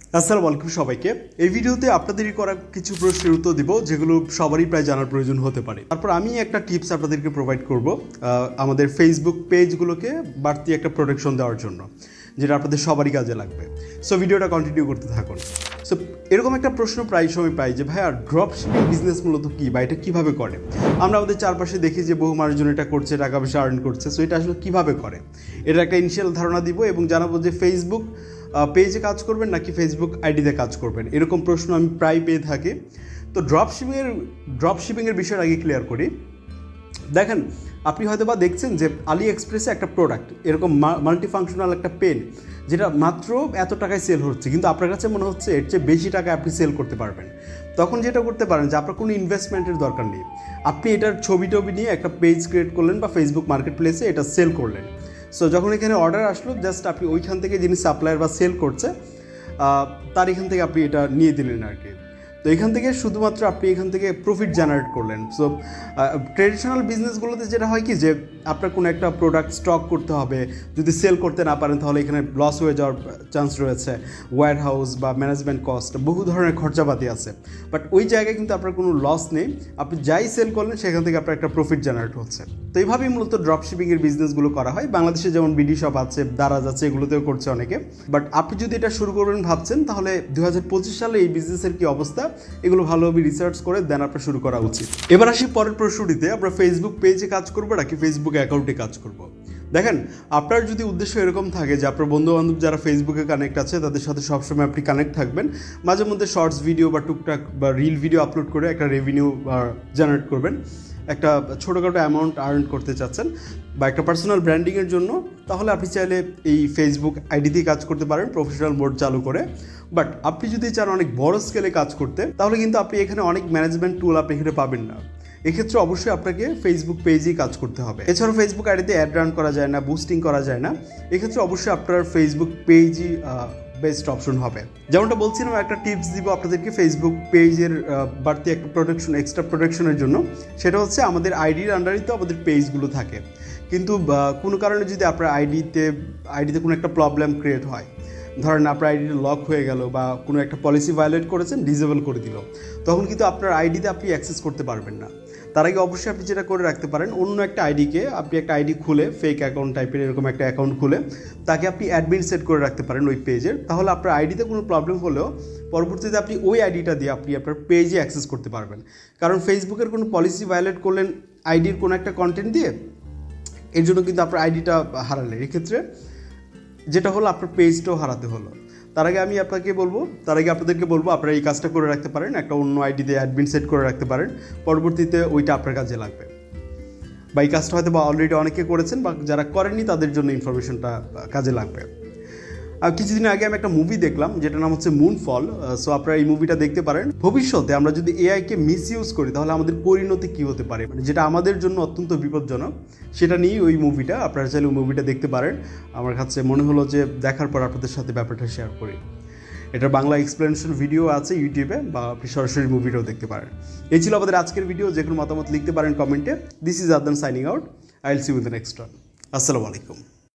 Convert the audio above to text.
আসসালামু আলাইকুম সবাইকে। এই ভিডিওতে আপনাদেরই করা কিছু প্রশ্নের উত্তর দিব যেগুলো সবারই প্রায় জানার প্রয়োজন হতে পারে। তারপর আমি একটা টিপস আপনাদেরকে প্রোভাইড করব আমাদের ফেসবুক পেজগুলোকে বাড়তি একটা প্রোটেকশন দেওয়ার জন্য, যেটা আপনাদের সবারই কাজে লাগবে। সো ভিডিওটা কন্টিনিউ করতে থাকুন। সো এরকম একটা প্রশ্ন প্রায় সময় পাই যে ভাইয়া ড্রপ শিপিং বিজনেস মূলত কী বা এটা কীভাবে করে। আমরা আমাদের চারপাশে দেখি যে বহু মানুষজন এটা করছে, টাকা পয়সা আর্ন করছে। সো এটা আসলে কীভাবে করে, এটা একটা ইনিশিয়াল ধারণা দিব এবং জানাবো যে ফেসবুক পেজে কাজ করবেন নাকি ফেসবুক আইডিতে কাজ করবেন, এরকম প্রশ্ন আমি প্রায় পেয়ে থাকি। তো ড্রপ শিপিংয়ের বিষয়টা আগে ক্লিয়ার করি। দেখেন, আপনি হয়তো বা দেখছেন যে আলি এক্সপ্রেসে একটা প্রোডাক্ট এরকম মাল্টিফাংশনাল একটা পেন, যেটা মাত্র এত টাকায় সেল হচ্ছে, কিন্তু আপনার কাছে মনে হচ্ছে এর চেয়ে বেশি টাকায় আপনি সেল করতে পারবেন। তখন যেটা করতে পারেন যে আপনার কোনো ইনভেস্টমেন্টের দরকার নেই, আপনি এটার ছবি নিয়ে একটা পেজ ক্রিয়েট করলেন বা ফেসবুক মার্কেট প্লেসে এটা সেল করলেন। সো যখন এখানে অর্ডার আসলো, জাস্ট আপনি ওইখান থেকে যিনি সাপ্লায়ার বা সেল করছে তার এখান থেকে আপনি এটা নিয়ে দিলেন আর কি। তো এখান থেকে শুধুমাত্র আপনি এখান থেকে প্রফিট জেনারেট করলেন। সো ট্রেডিশনাল বিজনেসগুলোতে যেটা হয় কি যে আপনার কোনো একটা প্রোডাক্ট স্টক করতে হবে, যদি সেল করতে না পারেন তাহলে এখানে লস হয়ে যাওয়ার চান্স রয়েছে, ওয়্যার হাউস বা ম্যানেজমেন্ট কস্ট, বহু ধরনের খরচাপাতি আছে। বাট ওই জায়গায় কিন্তু আপনার কোনো লস নেই, আপনি যাই সেল করলেন সেখান থেকে আপনার একটা প্রফিট জেনারেট হচ্ছে। তো এইভাবেই মূলত ড্রপ শিপিংয়ের বিজনেসগুলো করা হয়। বাংলাদেশে যেমন বিডি শপ আছে, দারাজ আছে, এগুলোতেও করছে অনেকে। বাট আপনি যদি এটা শুরু করবেন ভাবছেন, তাহলে 2025 সালে এই বিজনেসের কী অবস্থা, এগুলো ভালোভাবে রিসার্চ করে দেন আপনার শুরু করা উচিত। এবার আসি পরের প্রশ্নটিতে, আমরা ফেসবুক পেজে কাজ করবো নাকি ফেসবুক অ্যাকাউন্টে কাজ করব। দেখেন, আপনার যদি উদ্দেশ্য এরকম থাকে যে আপনার বন্ধুবান্ধব যারা ফেসবুকে কানেক্ট আছে তাদের সাথে সবসময় আপনি কানেক্ট থাকবেন, মাঝে মধ্যে শর্টস ভিডিও বা টুকটাক বা রিল ভিডিও আপলোড করে একটা রেভিনিউ জেনারেট করবেন, একটা ছোটোখাটো অ্যামাউন্ট আর্ন করতে চাচ্ছেন, বা একটা পার্সোনাল ব্র্যান্ডিংয়ের জন্য, তাহলে আপনি চাইলে এই ফেসবুক আইডিতেই কাজ করতে পারেন প্রফেশনাল মোড চালু করে। বাট আপনি যদি চান অনেক বড় স্কেলে কাজ করতে, তাহলে কিন্তু আপনি এখানে অনেক ম্যানেজমেন্ট টুল আপনি এখানে পাবেন না। এক্ষেত্রে অবশ্যই আপনাকে ফেসবুক পেজেই কাজ করতে হবে। এছাড়াও ফেসবুক আইডিতে অ্যাড রান করা যায় না, বুস্টিং করা যায় না। এক্ষেত্রে অবশ্যই আপনার ফেসবুক পেজই বেস্ট অপশন হবে। যেমনটা বলছিলাম, একটা টিপস দিব আপনাদেরকে ফেসবুক পেজের বাড়তি একটা এক্সট্রা প্রোটেকশনের জন্য। সেটা হচ্ছে আমাদের আইডির আন্ডারেই তো আমাদের পেজগুলো থাকে, কিন্তু কোনো কারণে যদি আপনার আইডিতে কোনো একটা প্রবলেম ক্রিয়েট হয়, ধরেন আপনার আইডিটা লক হয়ে গেল বা কোনো একটা পলিসি ভায়োলেট করেছেন, ডিসেবল করে দিল, তখন কিন্তু আপনার আইডিতে আপনি অ্যাক্সেস করতে পারবেন না। তার আগে অবশ্যই আপনি যেটা করে রাখতে পারেন, অন্য একটা আইডিকে আপনি একটা আইডি খুলে, ফেক অ্যাকাউন্ট টাইপের এরকম একটা অ্যাকাউন্ট খুলে তাকে আপনি অ্যাডমিন সেট করে রাখতে পারেন ওই পেজের। তাহলে আপনার আইডিতে কোনো প্রবলেম হলেও পরবর্তীতে আপনি ওই আইডিটা দিয়ে আপনি আপনার পেজে অ্যাক্সেস করতে পারবেন। কারণ ফেসবুকের কোনো পলিসি ভায়োলেট করলেন আইডির কোনো একটা কন্টেন্ট দিয়ে, এর জন্য কিন্তু আপনার আইডিটা হারালেন। এক্ষেত্রে যেটা হলো আপনার পেজটাও হারাতে হলো। তার আগে আপনাদেরকে বলবো আপনারা এই কাজটা করে রাখতে পারেন, একটা অন্য আইডিতে অ্যাডমিন সেট করে রাখতে পারেন, পরবর্তীতে ওইটা আপনার কাজে লাগবে। বা এই কাজটা হয়তো বা অলরেডি অনেকে করেছেন, বা যারা করেননি তাদের জন্য ইনফরমেশনটা কাজে লাগবে। কিছুদিন আগে আমি একটা মুভি দেখলাম যেটার নাম হচ্ছে মুনফল। সো আপনারা এই মুভিটা দেখতে পারেন। ভবিষ্যতে আমরা যদি এআইকে মিসইউজ করি তাহলে আমাদের পরিণতি কী হতে পারে, মানে যেটা আমাদের জন্য অত্যন্ত বিপজ্জনক, সেটা নিয়েই ওই মুভিটা। আপনারা চাইলে ওই মুভিটা দেখতে পারেন। আমার কাছে মনে হলো যে দেখার পর আপনাদের সাথে ব্যাপারটা শেয়ার করি। এটার বাংলা এক্সপ্লেনেশন ভিডিও আছে ইউটিউবে, বা আপনি সরাসরি মুভিটাও দেখতে পারেন। এই ছিল আমাদের আজকের ভিডিও। যে কোনো মতামত লিখতে পারেন কমেন্টে। This is Adnan signing out. I will see you in the next one. আসসালামু আলাইকুম।